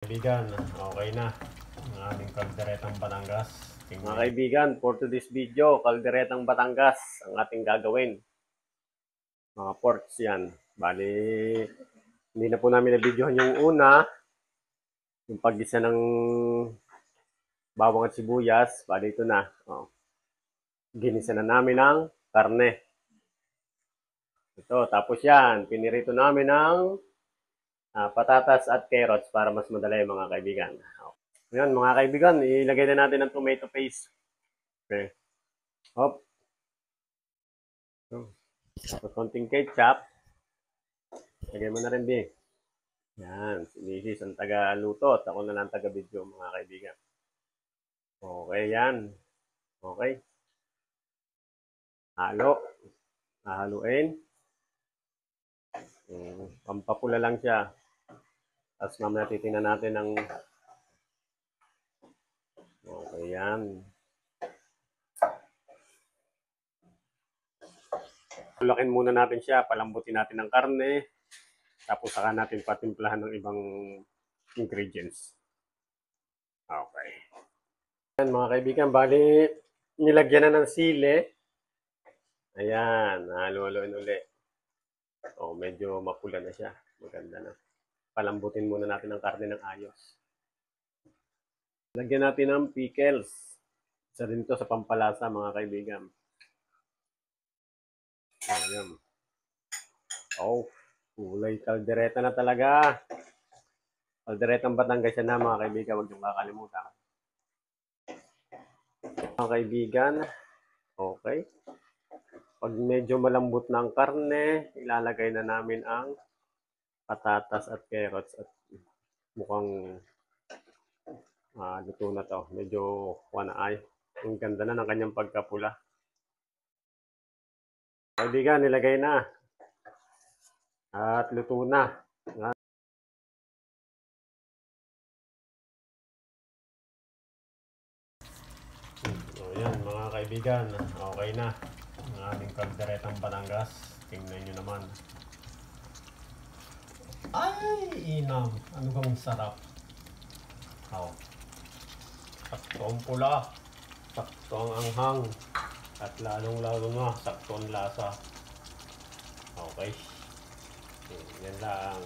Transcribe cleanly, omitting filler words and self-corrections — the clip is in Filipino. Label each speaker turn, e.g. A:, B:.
A: Kaibigan, okay na ang aming kalderetang Batangas.
B: Mga kaibigan, for today's video, kalderetang Batangas ang ating gagawin. Mga porks yan. Bali, hindi na po namin na-videohan yung una, yung paggisa ng bawang at sibuyas. Bali, ito na. Ginisa na namin ang karne. Ito, tapos yan, pinirito namin ng patatas at carrots para mas madali mga kaibigan. Ngayon mga kaibigan, ilagay na natin ang tomato paste. Okay. Hop. Tapos konting ketchup. Lagay mo na rin, B. Yan. Si Mrs. ang taga-luto at ako na lang taga-video, mga kaibigan. Okay, yan. Okay. Halo. Hahaluin. Pampapula lang siya. Tapos mamaya titingnan natin ang... Okay, yan. Tulakin muna natin siya. Palambutin natin ang karne. Tapos saka natin patimplahan ng ibang ingredients. Okay. Yan mga kaibigan, bali nilagyan na ng sili. Ayan, halo-haloin uli. Medyo mapula na siya. Maganda na. Palambutin muna natin ang karne ng ayos. Lagyan natin ng pickles. Isa rin ito sa pampalasa mga kaibigan. Ayan. Kulay kaldereta na talaga. Kalderetang Batangas yan na mga kaibigan. Huwag niyong kakalimutan. Mga kaibigan, okay. Pag medyo malambot na ang karne, ilalagay na namin ang patatas at carrots at mukhang luto na to. Medyo ay. Ang ganda na ng kanyang pagkapula. Kaibigan, nilagay na. At luto na.
A: Ayan mga kaibigan, okay na ang aming kalderetang Batangas. Tingnan nyo naman. Ay, inam. Ano bang sarap. Sakto ang pula. Sakto ang anghang. At lalong-lalo na, sakto ang lasa. Okay. Yan lang.